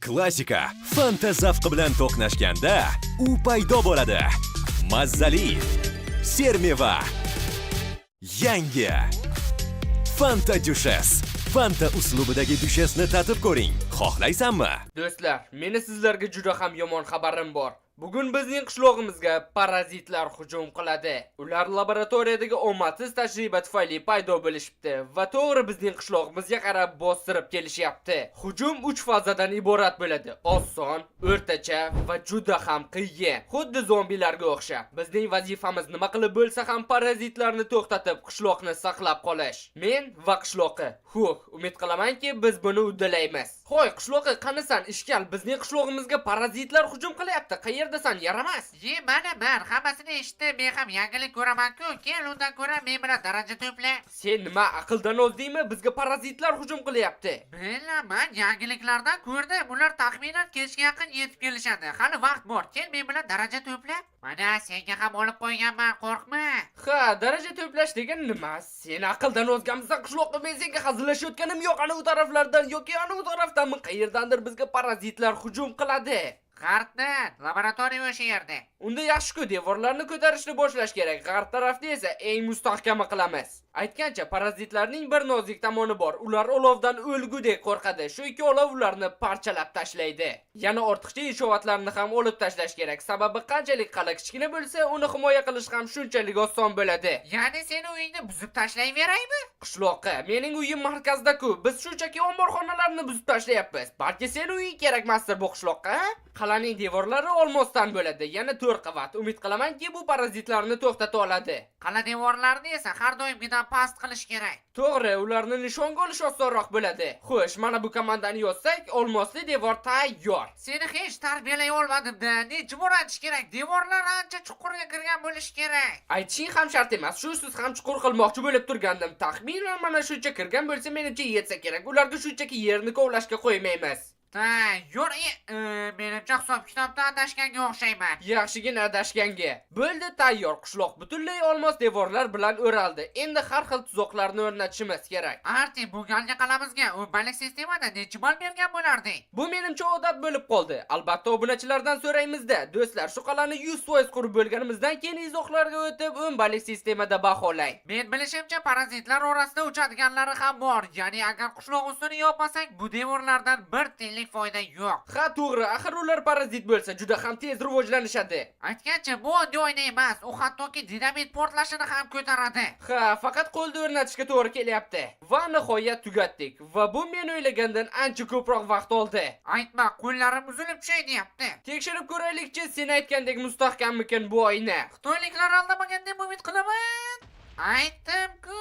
Klassika Fanta zavqi bilan to'qnashganda u paydo bo'ladi. Mazzali sermeva. Yangi Fanta Duchess. Fanta uslubidagi Duchessni tatib ko'ring. Xohlaysanmi? Do'stlar, meni sizlarga juda ham yomon xabarim bor. Bugun bizning qishlog'imizga parazitlar hujum qiladi. Ular laboratoriyadagi omadsiz tajriba tufayli paydo bo'lishibdi va to'g'ri bizning qishlog'imizga qarab bostirib kelishyapti. Hujum 3 fazadan iborat bo'ladi. Oson, o'rtacha va juda ham qiyin. Xuddi zombilarga o'xshab. Bizning vazifamiz nima qilib bo'lsa ham parazitlarni to'xtatib, qishloqni saqlab qolish. Men va qishloqi. Umid qilamanki, biz buni uddalaymiz. Xo'y, qishloqi, qanisan, ishkal, bizning qishlog'imizga parazitlar hujum qilyapti. Qayerdasan, yaramas? Mana men hammasini eshitdim, men ham yangilik ko'raman-ku. Kel, undan ko'ra men bilan daraja to'pla. Sen nima aqldan ozdingmi? Bizga parazitlar hujum qilyapti. Bilaman, yangiliklardan ko'rdim. Ular taxminan kechga yaqin yetib kelishadi. Hali vaqt bor. Kel, men bilan daraja to'pla. Mana senga ham olib qo'yganman, qo'rqma. Ha, daraja to'plash degan nima? Sen aqldan ozganmisan, qishloqqa men senga hazillashayotganim yo'q. Ana u taraflardan yoki ana u tarafdanmi? Qayerdandir bizga parazitlar hujum qiladi. G'arbdan, laboratoriya o'sha yerda. Unda yaxshi-ku, devorlarni ko'tarishni boshlash kerak. G'arb tarafda esa eng mustahkami qilamiz. Aytgancha, parazitlarning bir nozik tomoni bor. Ular olovdan o'lgudek qo'rqadi. Shu ikki olov ularni parchalab tashlaydi. Yana ortiqcha inshootlarni ham olib tashlash kerak. Sababi qanchalik qal'a kichkina bo'lsa, uni himoya qilish ham shunchalik oson bo'ladi. Ya'ni seni uyingni buzib tashlayveraymi? Qishloqqa, mening uyim markazda-ku. Biz shunchaki omborxonalarni buzib tashlayapmiz. Balki sen uying kerakmasdir bu qishloqqa, ha? Qal'aning devorlari olmosdan bo'ladi. Yana 4 qavat. Umid qilamanki, bu parazitlarni to'xtata oladi. Qala devorlarini esa har doimgidan past qilish kerak. To'g'ri, ularni nishonga olish osonroq bo'ladi. Xo'sh, mana bu komandani yozsak, olmosli devor tayyor. Seni hech tarbiyalay olmadim-da. Nechta o'ratish kerak? Devorlar ancha chuqurga kirgan bo'lishi kerak. Aytishing ham shart emas. Shusiz ham chuqur qilmoqchi bo'lib turgandim. Taxminan mana shuncha kirgan bo'lsa, menimcha yetsa kerak. Ularga shunchaki yerni kovlashga qo'ymaymiz. Yur, menimcha hisob-kitobda adashganga o'xshayman. Yaxshigina adashganga. Bo'ldi, tayyor. Qishloq butunlay olmos devorlar bilan o'raldi. Endi har xil tuzoqlarni o'rnatishimiz kerak. Arti, bu galgi qalamizga o'nbalik sistemada necha ball bergan bo'larding? Bu menimcha odat bo'lib qoldi. Albatta, obunachilardan so'raymiz-da. Do'stlar, shu qalani 100% qurib bo'lganimizdan keyin izohlarga o'tib, o'nbalik sistemada baholang. Men bilishimcha, parazitlar orasida uchadiganlari ham bor. Ya'ni agar qishloq ustini yopmasak, bu devorlardan bir tiyinlik foyda yo'q. Ha, to'g'ri, axir ular parazit bo'lsa, juda ham tez rivojlanishadi. Aytgancha, bu oddiy oyna emas, u hattoki dinamit portlashini ham ko'taradi. Ha, faqat qo'lda o'rnatishga to'g'ri kelyapti. Va nihoyat tugatdik. Va bu men o'ylagandan ancha ko'proq vaqt oldi. Aytma, qo'llarim uzilib tushay deyapti. Tekshirib ko'raylikchi, sen aytgandek mustahkammikan bu oyna? Xitoyliklar aldamagan deb umid qilaman. Aytdim-ku.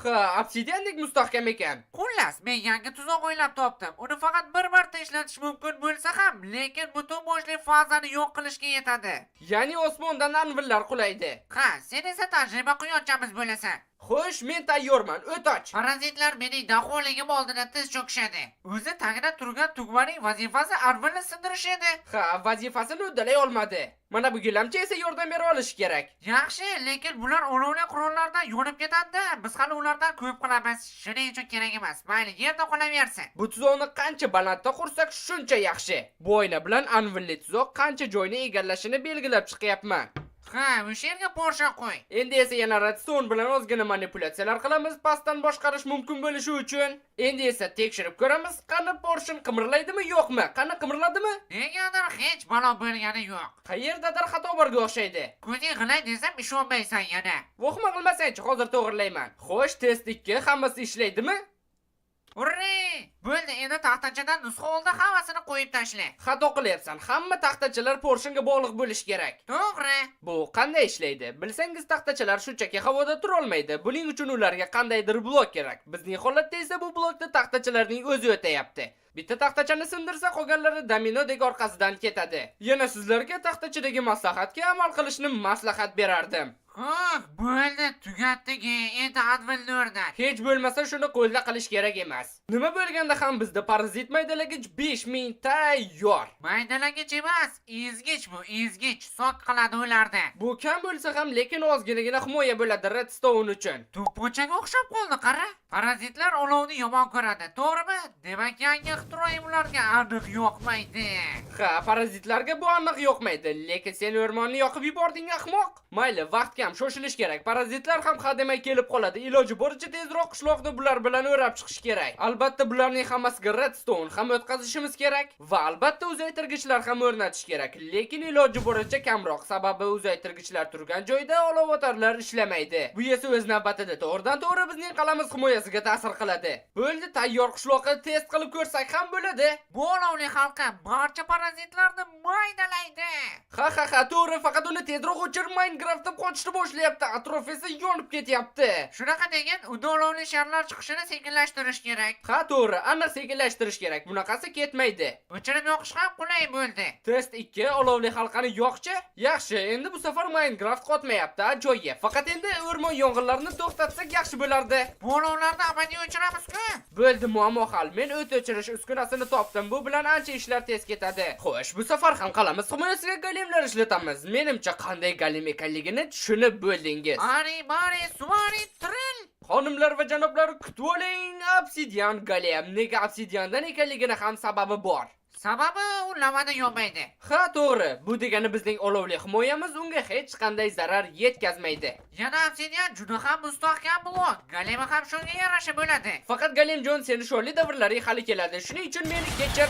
Ha, obsidiandek mustahkam ekan. Xullas, men yangi tuzoq o'ylab topdim. Uni faqat bir marta ishlatish mumkin bo'lsa ham, lekin butun boshli fazani yo'q qilishga yetadi. Ya'ni osmondan anvillar qulaydi. Ha, sen esa tajriba quyonchamiz bo'lasan. Xo'sh, men tayyorman, o'toch. Parazitlar mening daholigim oldida tiz cho'kishadi. O'zi tagida turgan tugmaning vazifasi anvilni sindirish edi. Ha, vazifasini uddalay olmadi. Mana bu gilamcha esa yordam bera olishi kerak. Yaxshi, lekin bular olovli qurollardan yonib ketadi. Biz hali ulardan ko'p qilamiz. Shuning uchun kerak emas. Mayli, yerda qolaversin. Bu tuzoqni qancha balandda qursak, shuncha yaxshi. Bu oyna bilan anvilli tuzoq qancha joyni egallashini belgilab chiqyapman. Ha, o'sha yerga Porsche qo'y. Endi esa yana ratsion bilan ozgina manipulyatsiyalar qilamiz, pastdan boshqarish mumkin bo'lishi uchun. Endi esa tekshirib ko'ramiz, qani Porsche qimirlaydimi, yo'qmi? Qani qimirladimi? Negadir hech balo bo'lgani yo'q. Qayerdadir xato borga o'xshaydi. Ko'zing g'ilay desam ishonmaysan yana. Vohma qilmasang-chi, hozir to'g'rilayman. Xo'sh, test 2 hammasi ishlaydimi? Hurre! Bo'ldi, endi taxtachadan nusxa oldi, hammasini qo'yib tashla. Xato qilyapsan. Hamma taxtachalar Porschega bog'liq bo'lishi kerak. To'g'ri. Bu qanday ishlaydi? Bilsangiz, taxtachalar shunchaki havoda tura olmaydi. Buning uchun ularga qandaydir blok kerak. Bizning holatda esa bu blokda taxtachalarning o'zi o'tayapti. Bitta taxtachani sindirsa, qolganlari dominodek orqasidan ketadi. Yana sizlarga taxtachadagi maslahatga amal qilishni maslahat berardim. Xo'p, bo'ldi, tugatdik. Endi advilni o'rnat. Hech bo'lmasa shuni qo'lda qilish kerak emas. Nima bo'lganda ham bizda parazit maydalagich 5000 tayyor. Maydalagich emas, ezgich bu, ezgich. Sok qiladi ularda. Bu kam bo'lsa ham lekin ozginagina himoya bo'ladi Redstone uchun. To'pponchaga o'xshab qoldi, qara. Parazitlar olovni yomon ko'radi, to'g'rimi? Demak, yangi ixtiroim ularga aniq yoqmaydi. Ha, parazitlarga bu aniq yoqmaydi, lekin sen o'rmonni yoqib yubording, ahmoq. Mayli, vaqt kam, shoshilish kerak. Parazitlar ham hademay kelib qoladi. Iloji boricha tezroq qishloqni bular bilan o'rab chiqish kerak. Albatta, bularning hammasiga Redstone ham o'tkazishimiz kerak va albatta uzaytirgichlar ham o'rnatish kerak. Lekin iloji boricha kamroq, sababi uzaytirgichlar turgan joyda olovotarlar ishlamaydi. Bu esa o'z navbatida to'g'ridan-to'g'ri bizning qalamiz himoyasiga ta'sir qiladi. Bo'ldi, tayyor qishloqni test qilib ko'rsak ham bo'ladi. Bu olovli halqa barcha parazitlarni maydalaydi. Ha, to'g'ri, faqat uni tezroq o'chir, Minecraftda qochishni boshlayapti. Atrof esa yonib ketyapti. Shunaqa degan, unda olovli sharlar chiqishini sekinlashtirish kerak. Ha, to'g'ri, aniq sekinlashtirish kerak. Bunaqasi ketmaydi. O'chirib yoqish ham qulay bo'ldi. Test 2, olovli halqani yoqchi. Yaxshi, endi bu safar Minecraft qotmayapti, ajoyib. Faqat endi o'rmon yong'inlarini to'xtatsak yaxshi bo'lardi. Bu olovlarni abadiy o'chiramiz-ku. Bo'ldi, muammo hal. Men o't o'chirish uskunasini topdim. Bu bilan ancha ishlar tez ketadi. Xo'sh, bu safar ham qalamiz himoyasiga golemlar ishlatamiz. Menimcha qanday golem ekanligini tushunib bo'ldingiz. Bari, suvari, tril. Xonimlar va janoblar, kutib oling, obsidian golem. Nega obsidiandan ekanligini ham sababi bor. Sababi u lavada yonmaydi. Ha, to'g'ri. Bu degani bizning olovli himoyamiz unga hech qanday zarar yetkazmaydi. Yana obsidian juda ham mustahkam blok. Golemi ham shunga yarasha bo'ladi. Faqat Galemjon seni sho'rli davrlaring hali keladi. Shuning uchun meni kechir.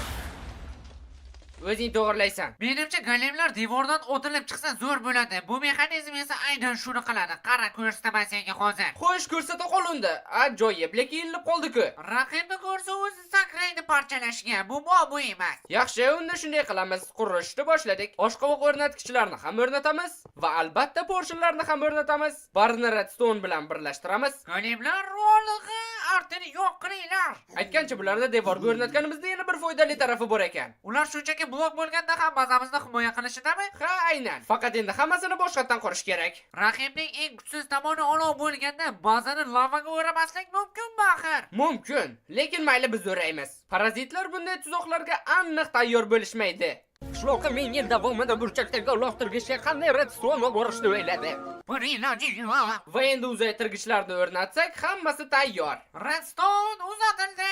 O'zing to'g'rilaysan. Menimcha golemlar devordan otilib chiqsa zo'r bo'ladi. Bu mexanizm esa aynan shuni qiladi. Qara, ko'rsataman senga hozir. Xo'sh, ko'rsata qol unda. Ajoyib, lekin ilinib qoldi-ku. Raqibni ko'rsa o'zi sakraydi parchalashga. Bu muammo emas. Yaxshi, unda shunday qilamiz. Qurishni boshladik. Oshqovoq o'rnatgichlarni ham o'rnatamiz va albatta porshinlarni ham o'rnatamiz. Barini redstone bilan birlashtiramiz. Golemlar rolig'i artini yo'q qilinglar. Aytgancha bularni devorga o'rnatganimizda yana bir foydali tarafi bor ekan. Ular shunchaki blok bo'lganda ham bazamizni himoya qilishidami? Ha, aynan. Faqat endi hammasini boshqatdan qurish kerak. Raqibning eng kuchsiz tomoni olov bo'lganda bazani lavaga o'ramaslik mumkinmi axir? Mumkin, lekin mayli biz o'raymiz. Parazitlar bunday tuzoqlarga aniq tayyor bo'lishmaydi. Qishloqqa 1000 yil davomida burchakdagi uloqtirgichga qanday redstone borishni o'yladi. Bir iloji yo'q. Va endi uzaytirgichlarni o'rnatsak, hammasi tayyor. Redstone uzatildi.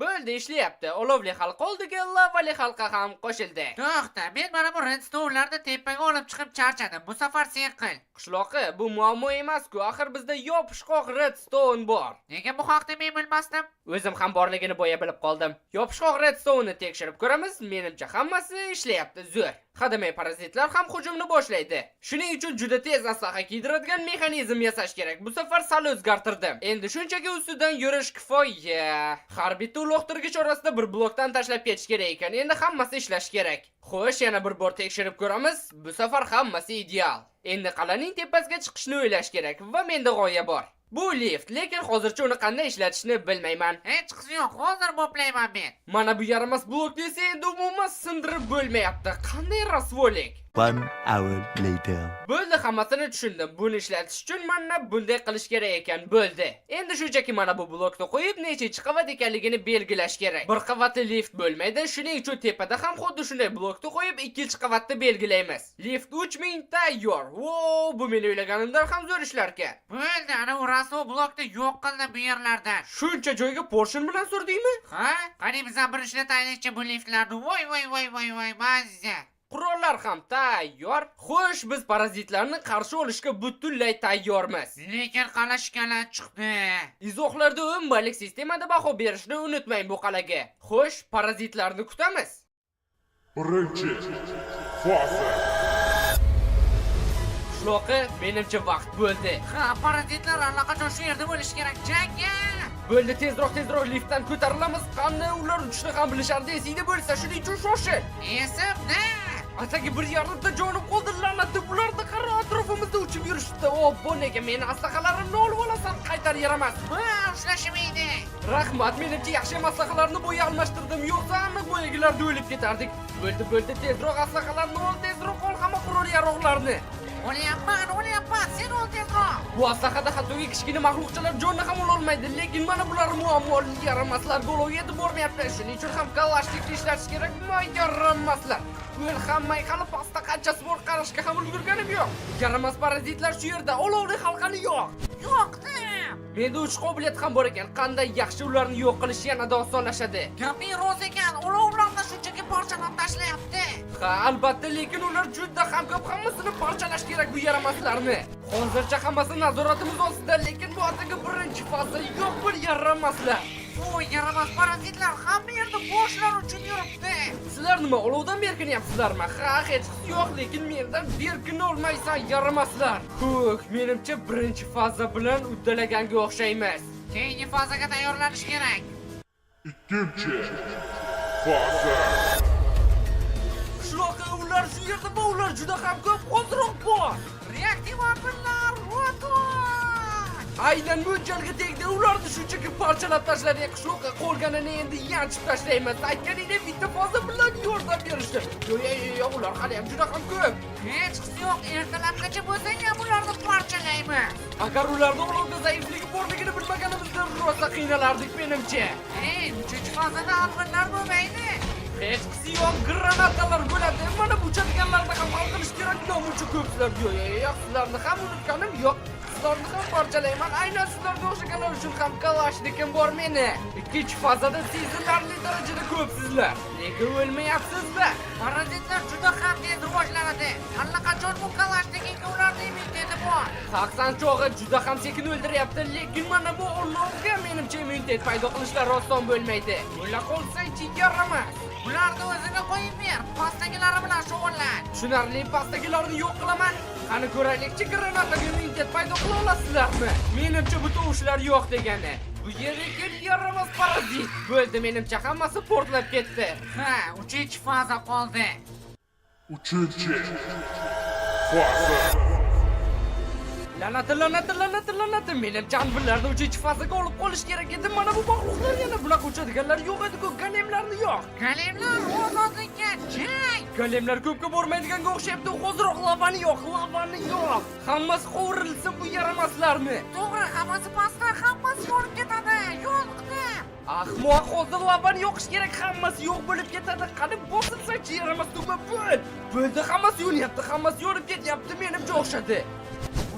Bo'ldi, ishlayapti. Olovli halqa oldiga lavali halqa ham qo'shildi. To'xta, men mana bu redstone'larni tepaga olib chiqib charchadim. Bu safar sen qil. Qishloqi, bu muammo emas-ku. Axir bizda yopishqoq redstone bor. Nega bu haqda men bilmasdim? O'zim ham borligini boya bilib qoldim. Yopishqoq redstone'ni tekshirib ko'ramiz. Menimcha hammasi ishlayapti, zo'r. Hademay parazitlar ham hujumni boshlaydi. Shuning uchun juda tez aslaha kiydiradigan mexanizm yasash kerak. Bu safar sal o'zgartirdim. Endi shunchaki ustidan yurish kifoya. Har bitta uloqtirgich orasida bir blokdan tashlab ketish kerak ekan. Endi hammasi ishlash kerak. Xo'sh, yana bir bor tekshirib ko'ramiz. Bu safar hammasi ideal. Endi qal'aning tepasiga chiqishni o'ylash kerak va menda g'oya bor. Bu lift, lekin hozircha uni qanday ishlatishni bilmayman. Hech qisi yo'q, hozir boplayman men. Mana bu yaramas blok desa endi umuman sindirib bo'lmayapti. Qanday rasvolik. 1 hour later. Bo'ldi, hammasini tushundim. Buni ishlatish uchun mana bunday qilish kerak ekan. Bo'ldi. Endi shunchaki mana bu blokni qo'yib, nechinchi qavat ekanligini belgilash kerak. Bir qavatli lift bo'lmaydi, shuning uchun tepada ham xuddi shunday blokni qo'yib, ikkinchi qavatni belgilaymiz. Lift 3000 tayyor. Wow, bu men o'ylaganimdan ham zo'r ishlar ekan. Bo'ldi, ana u rasvo blokni yo'q qildi bu yerlardan. Shuncha joyga porshin bilan surdingmi? Ha? Qani bizdan bir ishlataylikchi bu liftlarni. Voy, mazza. Qurollar ham tayyor. Xo'sh, biz parazitlarni qarshi olishga butunlay tayyormiz. Lekin qal'a shikalat chiqdi. Izohlarda 10 ballik sistemada baho berishni unutmang bu qal'aga. Xo'sh, parazitlarni kutamiz. Birinchi faza. Qishloqi, menimcha vaqt bo'ldi. Ha, parazitlar allaqachon shu yerda bo'lishi kerak. Jangga! Bo'ldi, tezroq liftdan ko'tarilamiz. Qanday ular uchishni ham bilishardi, esingda bo'lsa, shuning uchun shoshil. Esimda. Atagi bir yarimta jonim qoldi, la'natli bularni qara atrofimizda uchib yurishdi. Obbo, nega meni aslahalarimni olib olasan, qaytar yaramas. Ha, ushlashmaydi. Rahmat, menimcha yaxshi maslahalarni bo'ya almashtirdim, yo'qsa aniq bo'yagilarda o'lib ketardik. Bo'ldi, tezroq aslahalarni ol, tezroq ol hamma qurol yaroqlarni. O'lyapman, sen ol tezroq. Bu aslahada hattoki kichkina maxluqchalar jonni ham ololmaydi, lekin mana bular muammoli yaramaslar golga yetib bormayapti. Shuning uchun ham kalashnikni ishlatish kerak. Yaramaslar. Men hamma qilib pasta qanchasi bor qarashga ham ulgurganim yo'q. Yaramas parazitlar shu yerda, olovli halqani yo'q. Yo'qdi. Menda uch qobiliyat ham bor ekan. Qanday yaxshi ularni yo'q qilish yanada osonlashadi. Gaping rost ekan, olovlarni shunchaki parchalab tashlayapti. Ha, albatta, lekin ular juda ham ko'p, hammasini parchalash kerak bu yaramaslarni. Hozircha hammasi nazoratimiz ostida, lekin bu atigi birinchi faza yo'q bir yaramaslar. Bu yaramas parazitlar hamma yerda boshlar uchun yuribdi. Sizlar nima olovdan berkinyapsizlarmi? Ha, hech qisi yo'q, lekin mendan berkina olmaysan yaramaslar. Xo'p, menimcha birinchi faza bilan uddalaganga o'xshaymiz. Keyingi fazaga tayyorlanish kerak. Ikkinchi faza. Qishloqqa ular shu yerda bu ular juda ham ko'p, hoziroq bor. Reaktiv omillar, Aynan mo'ljalga tegdi. Ularni shunchaki parchalab tashladik. Qishloqqa qolganini endi yanchib tashlaymiz. Aytganingdek bitta faza bilan yordam berishdi. Yo'q, ular hali ham juda ham ko'p. hech qisi yo'q. Ertalabgacha bo'lsa ham ularni parchalaymiz. Agar ularni olovda zaifligi borligini bilmaganimizda rosa qiynalardik menimcha. Uchinchi fazada alg'inlar bo'lmaydi. Hech qisi yo'q, granatalar bo'ladi. Mana bu uchadiganlarni ham hal qilish kerak. Nomuncha ko'plar. Yo'q, sizlarni ham unutganim yo'q. Sizlarni ham parchalayman. Aynan sizlarga o'xshaganlar uchun ham kalashnikim bor meni. Ikkinchi fazada sezilarli darajada ko'psizlar. Nega o'lmayapsizlar? Parazitlar juda ham tez rivojlanadi. Allaqachon bu kalashnikiga ularning immuniteti bor. Haqsan cho'g'i juda ham sekin o'ldiryapti, lekin mana bu olovga menimcha immunitet paydo qilishlar oson bo'lmaydi. O'la qolsang-chi yaramas. Ularni o'ziga qo'yib ber, pastagilari bilan shug'ullan. Tushunarli, pastagilarni yo'q qilaman. Qani ko'raylikchi, granataga immunitet paydo qila olasizlarmi? Menimcha bu tovushlar yo'q degani. Bu yerga yaramas parazit. Bo'ldi, menimcha hammasi portlab ketdi. Ha, uchinchi faza qoldi. Uchinchi faza. La'nati. Menimcha bularni uchinchi fazaga olib qolish kerak edi. Mana bu maxluqlar yana bunaqa uchadiganlar yo'q edi-ku, golemlarni yo'q. Golemlar ozodlikka jang. Golemlar ko'pga bormaydiganga o'xshayapti. Hoziroq lavani yo'q. Hammasi qovurilsin bu yaramaslarni. To'g'ri, hammasi pastda, hammasi yorib ketadi. Yo'qdi. Ahmoq, hozir lavani yoqish kerak, hammasi yo'q bo'lib ketadi. Qani bosilsa-chi yaramas tugma bo'l. Bo'ldi, hammasi yo'nyapti, hammasi yorib ketyapti, menimcha o'xshadi.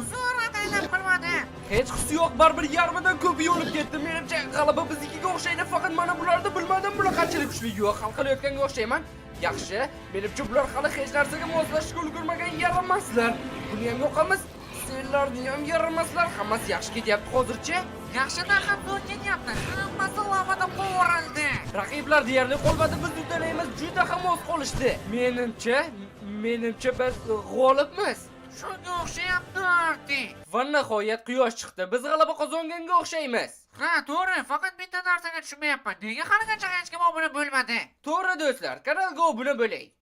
Uzr ataylab qilmadi. Hech qisi yo'q, baribir yarmidan ko'pi yo'lib ketdi. Menimcha g'alaba biznikiga o'xshaydi, faqat mana bularni bilmadim, bular qanchalik kuchli yo'q, hal qilayotganga o'xshayman. Yaxshi, menimcha bular hali hech narsaga moslashishga ulgurmagan yaramaslar. Buni ham yo'qamiz. Senlarni ham yaramaslar, hammasi yaxshi ketyapti hozircha. Yaxshidan ham zo'r ketyapti. Hammasi lavada qovurildi. Raqiblar deyarli qolmadi, biz uddalaymiz, juda ham oz qolishdi. Menimcha biz g'olibmiz. Shunga o'xshayapti. Va nihoyat quyosh chiqdi. Biz g'alaba qozonganga o'xshaymiz. Ha, to'g'ri, faqat bitta narsaga tushunmayapman. Nega haligacha hech kim obuna bo'lmadi? To'g'ri do'stlar, kanalga obuna bo'ling.